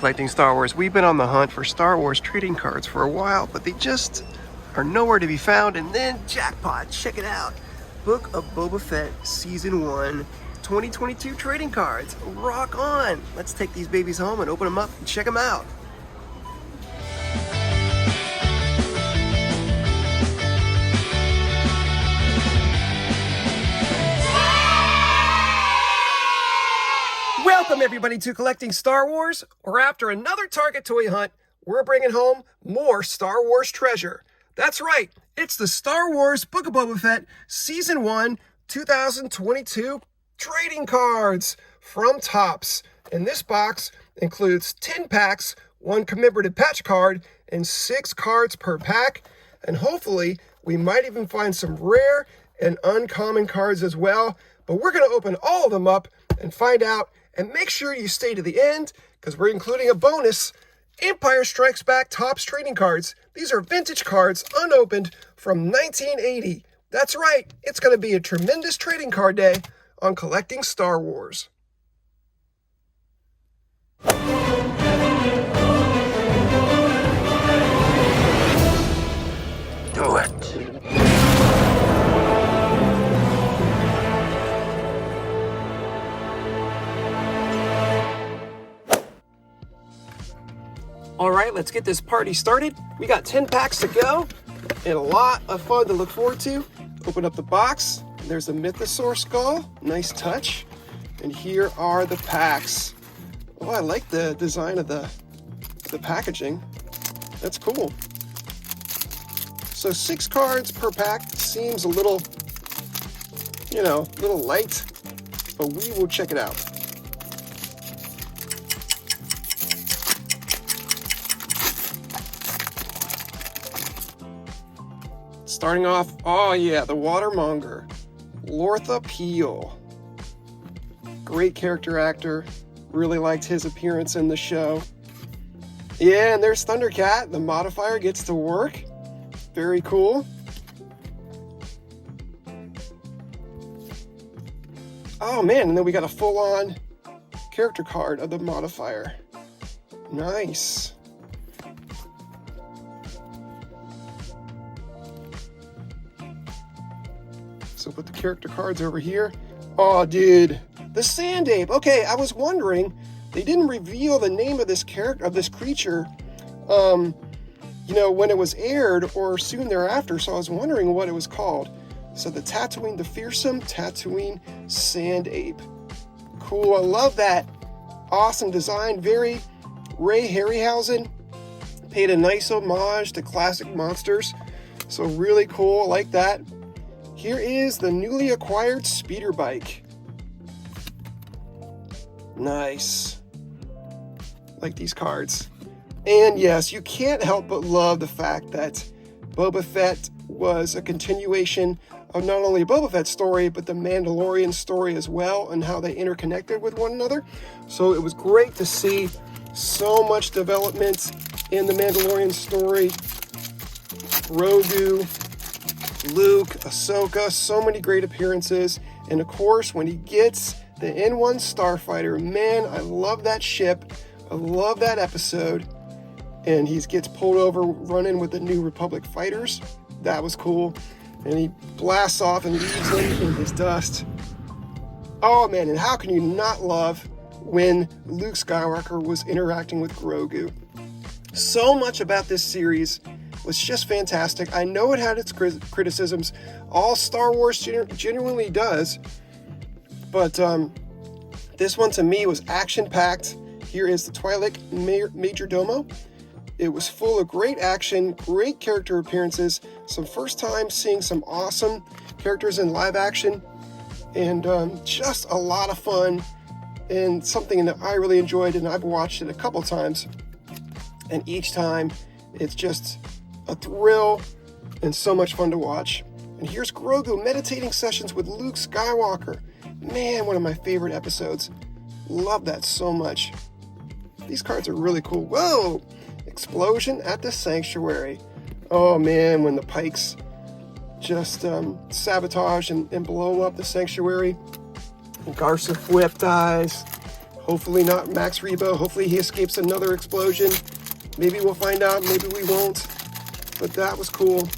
Collecting Star Wars. We've been on the hunt for Star Wars trading cards for a while, but they just are nowhere to be found. And then jackpot, check it out. Book of Boba Fett Season 1 2022 trading cards. Rock on. Let's take these babies home and open them up and check them out. Welcome everybody to Collecting Star Wars. We're after another Target toy hunt. We're bringing home more Star Wars treasure. That's right, it's the Star Wars Book of Boba Fett Season 1 2022 trading cards from Topps. And this box includes 10 packs, 1 commemorative patch card, and 6 cards per pack. And hopefully, we might even find some rare and uncommon cards as well. But we're going to open all of them up and find out. And make sure you stay to the end, because we're including a bonus, Empire Strikes Back Topps trading cards. These are vintage cards, unopened, from 1980. That's right, it's going to be a tremendous trading card day on Collecting Star Wars. Do it. All right, let's get this party started. We got 10 packs to go and a lot of fun to look forward to. Open up the box. There's a Mythosaur skull. Nice touch. And here are the packs. Oh, I like the design of the packaging. That's cool. So 6 cards per pack seems a little, little light, but we will check it out. Starting off, oh yeah, the Watermonger, Lortha Peel. Great character actor. Really liked his appearance in the show. Yeah, and there's Thundercat. The modifier gets to work. Very cool. Oh man, and then we got a full-on character card of the modifier. Nice. So put the character cards over here. Oh, dude, the Sand Ape. Okay, I was wondering, they didn't reveal the name of this character, of this creature, when it was aired or soon thereafter. So I was wondering what it was called. So the fearsome Tatooine Sand Ape. Cool, I love that. Awesome design. Very Ray Harryhausen. Paid a nice homage to classic monsters. So really cool, I like that. Here is the newly acquired speeder bike. Nice. Like these cards. And yes, you can't help but love the fact that Boba Fett was a continuation of not only a Boba Fett story, but the Mandalorian story as well, and how they interconnected with one another. So it was great to see so much development in the Mandalorian story. Grogu, Luke, Ahsoka, so many great appearances. And of course, when he gets the N1 Starfighter, man, I love that ship. I love that episode. And he gets pulled over running with the New Republic fighters. That was cool. And he blasts off and leaves them in his dust. Oh man, and how can you not love when Luke Skywalker was interacting with Grogu? So much about this series was just fantastic. I know it had its criticisms. All Star Wars genuinely does. But this one to me was action-packed. Here is the Twi'lek Majordomo. It was full of great action, great character appearances, some first time seeing some awesome characters in live action, and just a lot of fun, and something that I really enjoyed, and I've watched it a couple times, and each time it's just a thrill and so much fun to watch. And here's Grogu meditating sessions with Luke Skywalker. Man, one of my favorite episodes. Love that so much. These cards are really cool. Whoa! Explosion at the Sanctuary. Oh man, when the Pikes just sabotage and blow up the Sanctuary. And Garsa Fwip dies. Hopefully not Max Rebo. Hopefully he escapes another explosion. Maybe we'll find out. Maybe we won't. But that was cool.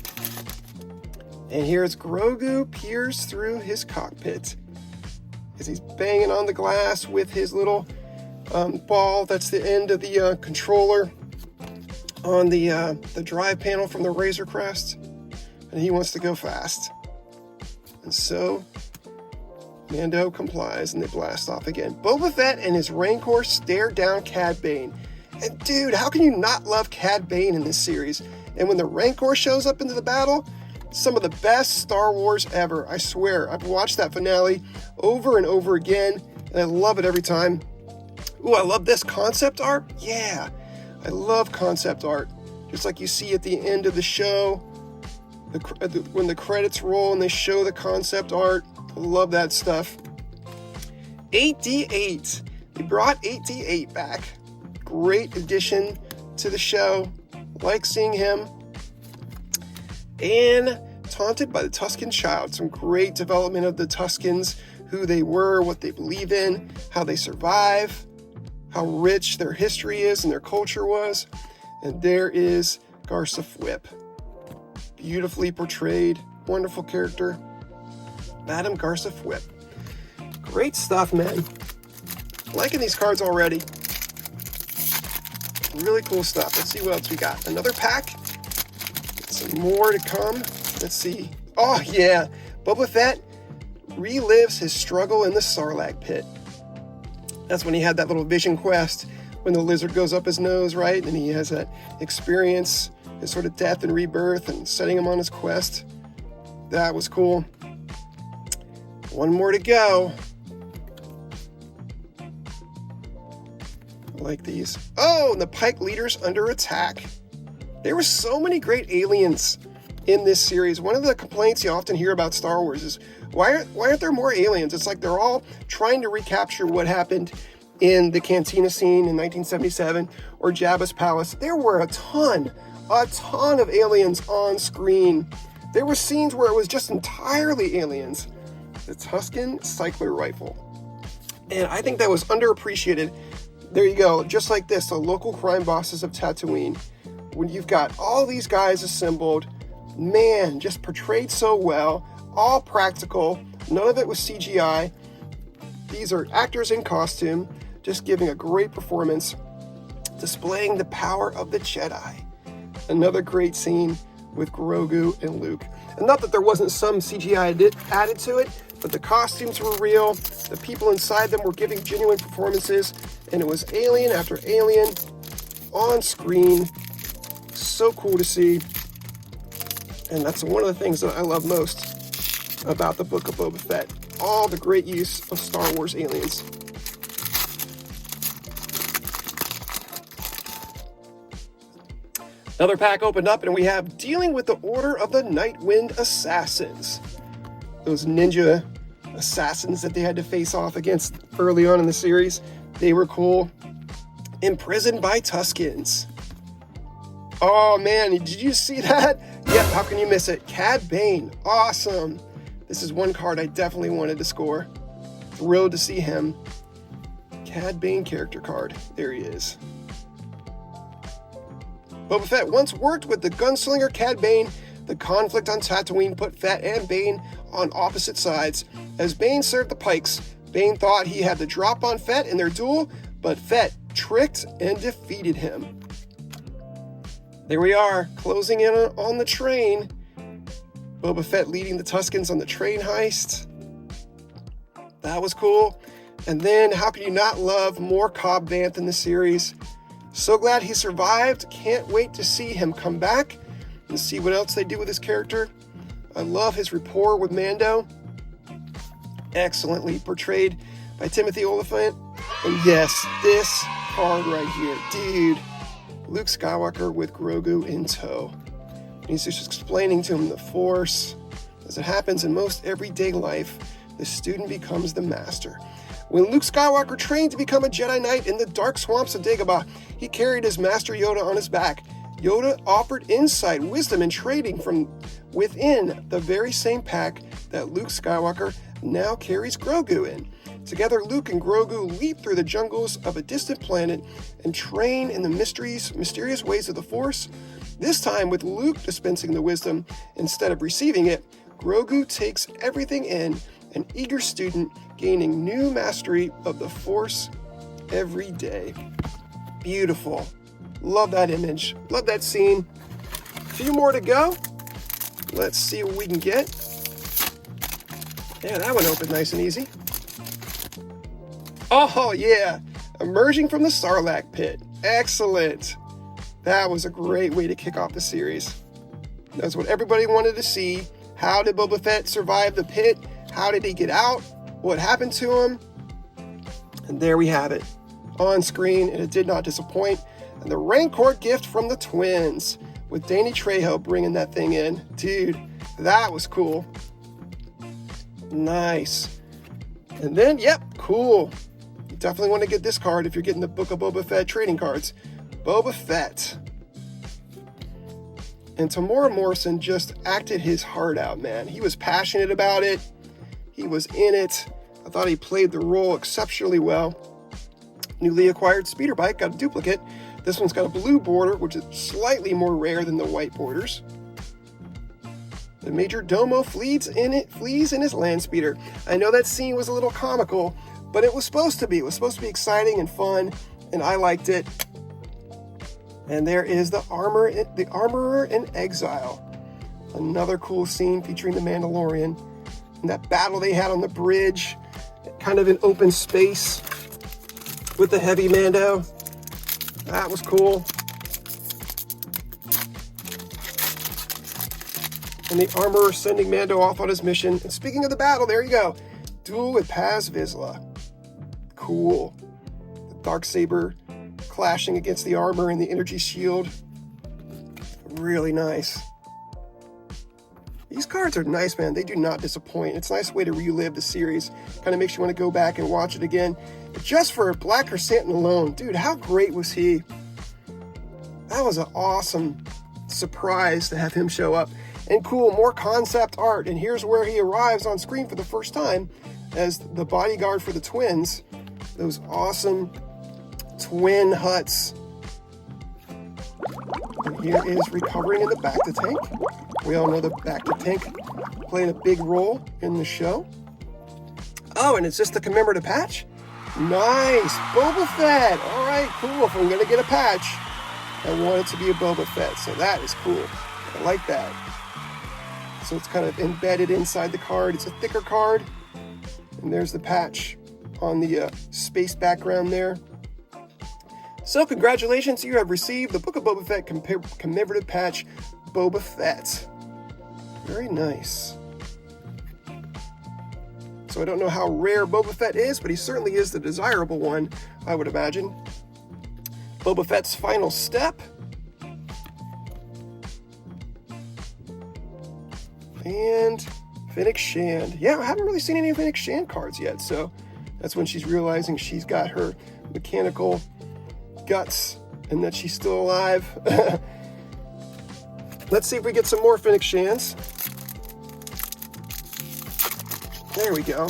And here's Grogu peers through his cockpit as he's banging on the glass with his little ball. That's the end of the controller on the drive panel from the Razor Crest. And he wants to go fast. And so Mando complies and they blast off again. Boba Fett and his Rancor stare down Cad Bane. And dude, how can you not love Cad Bane in this series? And when the Rancor shows up into the battle, some of the best Star Wars ever. I swear, I've watched that finale over and over again, and I love it every time. Ooh, I love this concept art. Yeah, I love concept art. Just like you see at the end of the show, when the credits roll and they show the concept art. I love that stuff. 8D8. They brought 8D8 back. Great addition to the show. Like seeing him. And taunted by the Tusken child. Some great development of the Tuskens, who they were, what they believe in, how they survive, how rich their history is and their culture was. And there is Garsa Fwip. Beautifully portrayed. Wonderful character. Madam Garsa Fwip. Great stuff, man. Liking these cards already. Really cool stuff. Let's see what else we got. Another pack. Some more to come. Let's see. Oh, yeah. Boba Fett relives his struggle in the Sarlacc pit. That's when he had that little vision quest when the lizard goes up his nose, right? And he has that experience, his sort of death and rebirth and setting him on his quest. That was cool. One more to go. I like these. Oh, and the Pike leaders under attack. There were so many great aliens in this series. One of the complaints you often hear about Star Wars is, why aren't there more aliens? It's like they're all trying to recapture what happened in the Cantina scene in 1977 or Jabba's palace. There were a ton of aliens on screen. There were scenes where it was just entirely aliens. The Tusken Cycler Rifle. And I think that was underappreciated. There you go, just like this, the local crime bosses of Tatooine. When you've got all these guys assembled, man, just portrayed so well, all practical, none of it was CGI. These are actors in costume, just giving a great performance, displaying the power of the Jedi. Another great scene with Grogu and Luke. And not that there wasn't some CGI added to it, but the costumes were real, the people inside them were giving genuine performances, and it was alien after alien on screen. So cool to see. And that's one of the things that I love most about the Book of Boba Fett. All the great use of Star Wars aliens. Another pack opened up, and we have Dealing with the Order of the Nightwind Assassins. Those ninja assassins that they had to face off against early on in the series. They were cool. Imprisoned by Tuskens. Oh man, did you see that? Yep, how can you miss it? Cad Bane, awesome. This is one card I definitely wanted to score. Thrilled to see him. Cad Bane character card. There he is. Boba Fett once worked with the gunslinger Cad Bane. The conflict on Tatooine put Fett and Bane on opposite sides. As Bane served the Pikes, Bane thought he had the drop on Fett in their duel, but Fett tricked and defeated him. There we are, closing in on the train. Boba Fett leading the Tuskens on the train heist. That was cool. And then, how can you not love more Cobb Vanth in the series? So glad he survived. Can't wait to see him come back and see what else they do with his character. I love his rapport with Mando. Excellently portrayed by Timothy Olyphant. And yes, this card right here. Dude, Luke Skywalker with Grogu in tow. And he's just explaining to him the Force. As it happens in most everyday life, the student becomes the master. When Luke Skywalker trained to become a Jedi Knight in the dark swamps of Dagobah, he carried his master Yoda on his back. Yoda offered insight, wisdom, and training from within the very same pack that Luke Skywalker now carries Grogu in. Together, Luke and Grogu leap through the jungles of a distant planet and train in the mysterious ways of the Force. This time, with Luke dispensing the wisdom instead of receiving it, Grogu takes everything in, an eager student gaining new mastery of the Force every day. Beautiful. Love that image. Love that scene. A few more to go. Let's see what we can get. Yeah, that one opened nice and easy. Oh, yeah. Emerging from the Sarlacc pit. Excellent. That was a great way to kick off the series. That's what everybody wanted to see. How did Boba Fett survive the pit? How did he get out? What happened to him? And there we have it. On screen, and it did not disappoint. And the Rancor gift from the twins, with Danny Trejo bringing that thing in. Dude, that was cool. Nice. And then, yep, cool. You definitely want to get this card if you're getting the Book of Boba Fett trading cards. Boba Fett. And Tamora Morrison just acted his heart out, man. He was passionate about it. He was in it. I thought he played the role exceptionally well. Newly acquired speeder bike, got a duplicate. This one's got a blue border, which is slightly more rare than the white borders. The Major Domo flees in his land speeder. I know that scene was a little comical, but it was supposed to be. It was supposed to be exciting and fun, and I liked it. And there is the Armorer in Exile. Another cool scene featuring the Mandalorian. And that battle they had on the bridge, kind of in open space with the heavy Mando. That was cool. And the Armorer sending Mando off on his mission. And speaking of the battle, there you go. Duel with Paz Vizsla. Cool. The Darksaber clashing against the armor and the energy shield. Really nice. These cards are nice, man. They do not disappoint. It's a nice way to relive the series. Kind of makes you want to go back and watch it again. But just for Black Chrysanthemum alone, dude, how great was he? That was an awesome surprise to have him show up. And cool, more concept art. And here's where he arrives on screen for the first time as the bodyguard for the twins. Those awesome twin huts. And here is recovering in the Bacta tank. We all know the Bacta tank playing a big role in the show. Oh, and it's just a commemorative patch? Nice! Boba Fett! Alright, cool. If I'm going to get a patch, I want it to be a Boba Fett. So that is cool. I like that. So it's kind of embedded inside the card. It's a thicker card. And there's the patch on the space background there. So congratulations, you have received the Book of Boba Fett commemorative patch, Boba Fett. Very nice. So I don't know how rare Boba Fett is, but he certainly is the desirable one, I would imagine. Boba Fett's final step. And Fennec Shand. Yeah, I haven't really seen any Fennec Shand cards yet, so that's when she's realizing she's got her mechanical guts and that she's still alive. Let's see if we get some more Fennec Shands. There we go.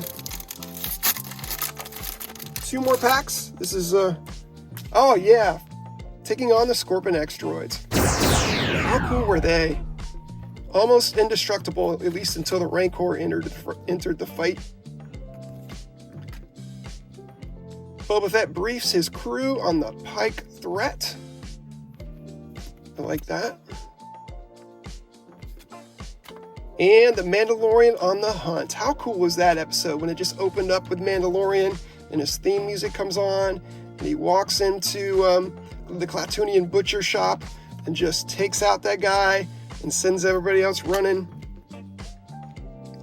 2 more packs. This is, oh yeah, taking on the Scorpion X droids. How cool were they? Almost indestructible, at least until the Rancor entered the fight. Boba Fett briefs his crew on the Pike threat. I like that. And the Mandalorian on the hunt. How cool was that episode when it just opened up with Mandalorian and his theme music comes on and he walks into the Klatooinian butcher shop and just takes out that guy and sends everybody else running.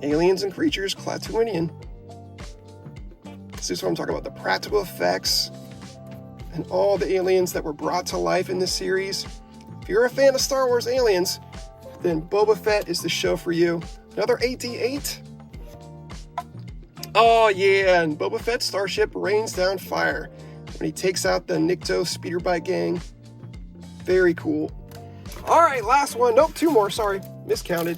Aliens and creatures, Klatooinian. This is what I'm talking about, the practical effects and all the aliens that were brought to life in this series. If you're a fan of Star Wars aliens, then Boba Fett is the show for you. Another 8D8. Oh yeah, and Boba Fett's starship rains down fire when he takes out the Nikto speeder bike gang. Very cool. All right, last one. Nope, 2 more. Sorry, miscounted.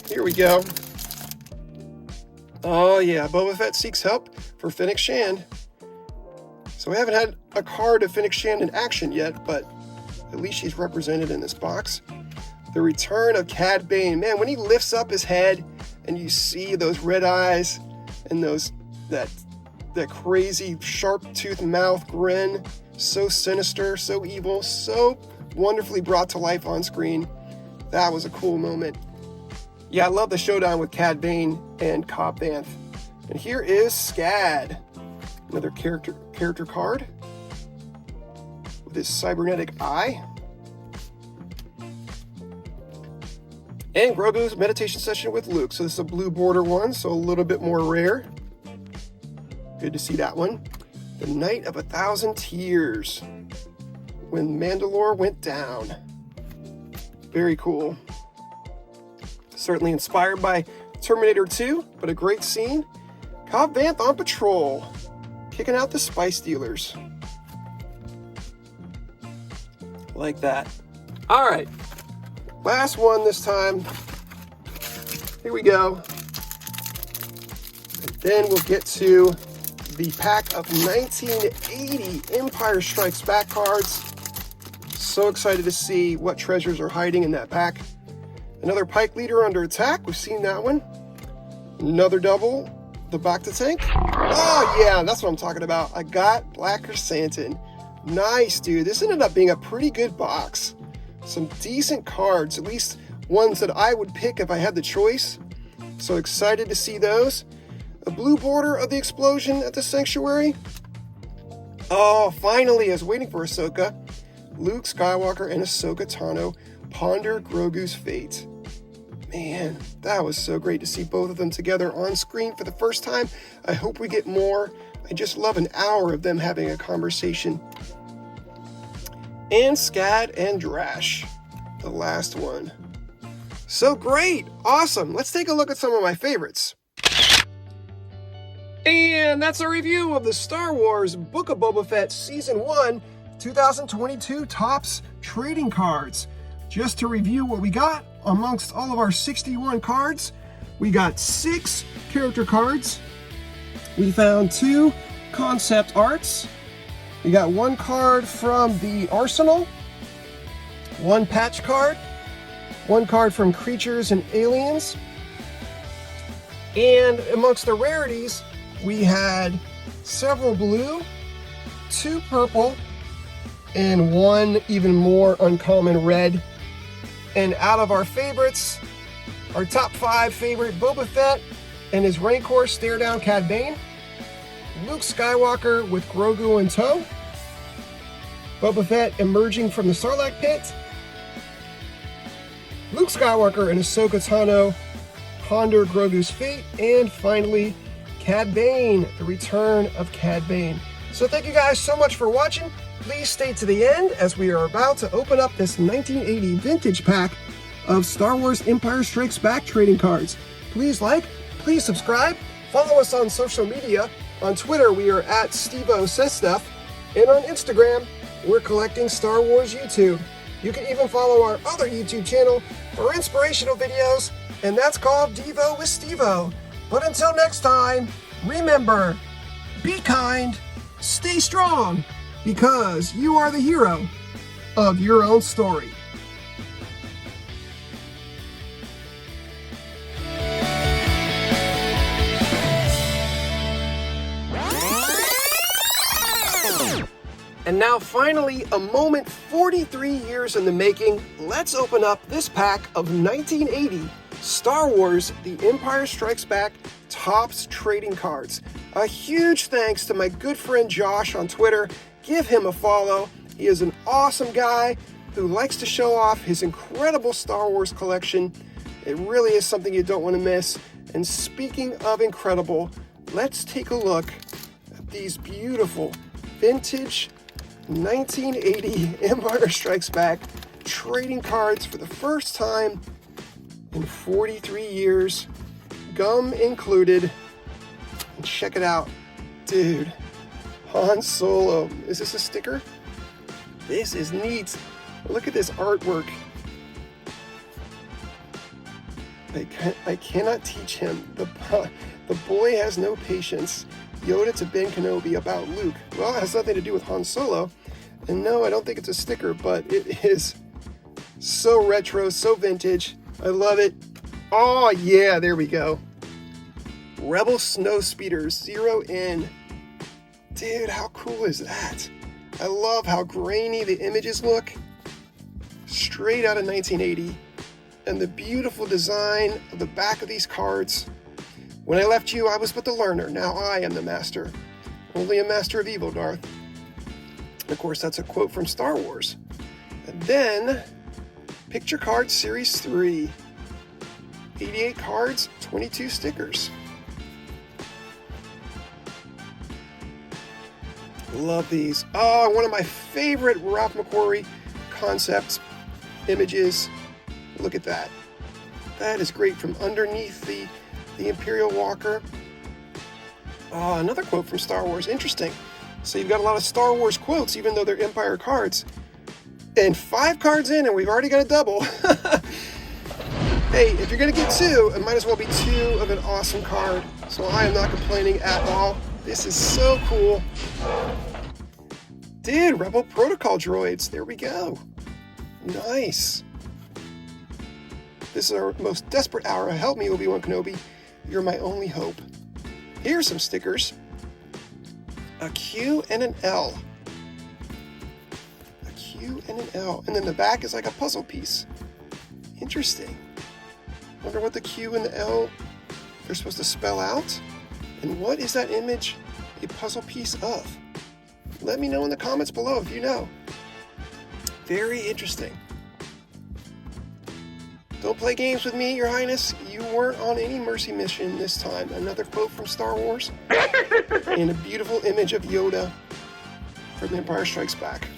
Here we go. Oh yeah, Boba Fett seeks help for Fennec Shand. So we haven't had a card of Fennec Shand in action yet, but at least she's represented in this box. The return of Cad Bane. Man, when he lifts up his head and you see those red eyes and that crazy sharp-toothed mouth grin, so sinister, so evil, so wonderfully brought to life on screen. That was a cool moment. Yeah, I love the showdown with Cad Bane and Cobb Vanth. And here is Scad, another character card with his cybernetic eye. And Grogu's meditation session with Luke. So this is a blue border one, so a little bit more rare. Good to see that one. The Night of 1,000 Tears, when Mandalore went down. Very cool. Certainly inspired by Terminator 2, but a great scene. Cobb Vanth on patrol, kicking out the spice dealers. Like that. All right. Last one this time. Here we go. And then we'll get to the pack of 1980 Empire Strikes Back cards. So excited to see what treasures are hiding in that pack. Another Pike Leader under attack. We've seen that one. Another double. The Bacta tank. Oh yeah, that's what I'm talking about. I got Black Chrysanthemum. Nice, dude. This ended up being a pretty good box. Some decent cards, at least ones that I would pick if I had the choice. So excited to see those. A blue border of the explosion at the Sanctuary. Oh, finally, I was waiting for Ahsoka. Luke Skywalker and Ahsoka Tano ponder Grogu's fate. Man, that was so great to see both of them together on screen for the first time. I hope we get more. I just love an hour of them having a conversation. And Scad and Drash, the last one. So great, awesome. Let's take a look at some of my favorites. And that's a review of the Star Wars Book of Boba Fett Season 1 2022 Topps Trading Cards. Just to review what we got amongst all of our 61 cards, we got 6 character cards. We found 2 concept arts. We got 1 card from the Arsenal, 1 patch card, 1 card from Creatures and Aliens. And amongst the rarities, we had several blue, 2 purple, and 1 even more uncommon red. And out of our favorites, our top 5 favorite, Boba Fett and his Rancor stare down Cad Bane, Luke Skywalker with Grogu in tow, Boba Fett emerging from the Sarlacc pit, Luke Skywalker and Ahsoka Tano ponder Grogu's fate, and finally, Cad Bane, the return of Cad Bane. So thank you guys so much for watching. Please stay to the end as we are about to open up this 1980 vintage pack of Star Wars Empire Strikes Back trading cards. Please like, please subscribe, follow us on social media. On Twitter, we are at StevoSaysStuff, and on Instagram, we're collecting Star Wars YouTube. You can even follow our other YouTube channel for inspirational videos, and that's called Devo with Stevo. But until next time, remember, be kind, stay strong, because you are the hero of your own story. And now finally, a moment 43 years in the making, let's open up this pack of 1980 Star Wars The Empire Strikes Back Topps Trading Cards. A huge thanks to my good friend Josh on Twitter. Give him a follow. He is an awesome guy who likes to show off his incredible Star Wars collection. It really is something you don't want to miss. And speaking of incredible, let's take a look at these beautiful vintage 1980 Empire Strikes Back trading cards for the first time in 43 years, gum included. And check it out, dude. Han Solo. Is this a sticker? This is neat. Look at this artwork. I cannot teach him. The boy has no patience. Yoda to Ben Kenobi about Luke. Well, it has nothing to do with Han Solo. And no, I don't think it's a sticker, but it is so retro, so vintage. I love it. Oh, yeah, there we go. Rebel Snow Speeders, 0 in. Dude, how cool is that? I love how grainy the images look. Straight out of 1980. And the beautiful design of the back of these cards. When I left you, I was but the learner. Now I am the master. Only a master of evil, Darth. Of course, that's a quote from Star Wars. And then, Picture Card Series 3. 88 cards, 22 stickers. Love these. Oh, one of my favorite Ralph McQuarrie concepts, images. Look at that. That is great from underneath the Imperial Walker. Oh, another quote from Star Wars. Interesting. So you've got a lot of Star Wars quotes, even though they're Empire cards. And 5 cards in, and we've already got a double. Hey, if you're going to get 2, it might as well be 2 of an awesome card. So I am not complaining at all. This is so cool. Dude, Rebel Protocol droids. There we go. Nice. This is our most desperate hour. Help me, Obi-Wan Kenobi. You're my only hope. Here's some stickers. A Q and an L. A Q and an L. And then the back is like a puzzle piece. Interesting. Wonder what the Q and the L are supposed to spell out? And what is that image a puzzle piece of? Let me know in the comments below if you know. Very interesting. Don't play games with me, Your Highness. You weren't on any mercy mission this time. Another quote from Star Wars. And a beautiful image of Yoda from The Empire Strikes Back.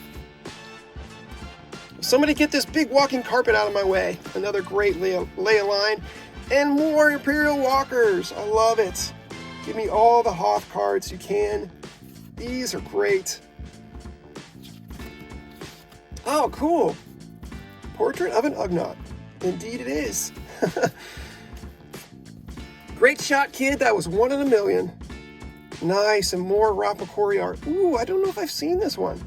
Somebody get this big walking carpet out of my way. Another great Leia line. And more Imperial Walkers. I love it. Give me all the Hoth cards you can. These are great. Oh, cool. Portrait of an Ugnaught. Indeed it is. Great shot, kid. That was 1 in a million. Nice, and more Ralph McQuarrie art. Ooh, I don't know if I've seen this one.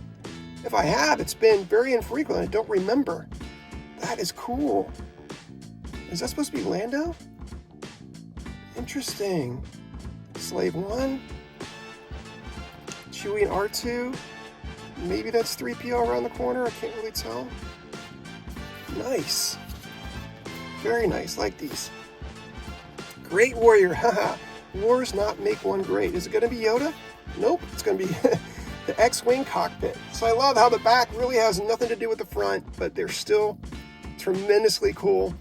If I have, it's been very infrequent. I don't remember. That is cool. Is that supposed to be Lando? Interesting. Slave 1. Chewie and R2. Maybe that's 3PO around the corner. I can't really tell. Nice. Very nice. Like these. Great Warrior. Haha. Wars not make one great. Is it going to be Yoda? Nope. It's going to be the X-Wing cockpit. So I love how the back really has nothing to do with the front, but they're still tremendously cool.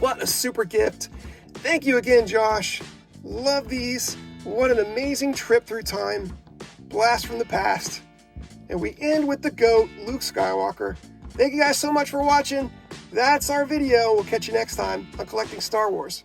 What a super gift. Thank you again, Josh. Love these. What an amazing trip through time. Blast from the past. And we end with the GOAT, Luke Skywalker. Thank you guys so much for watching. That's our video. We'll catch you next time on Collecting Star Wars.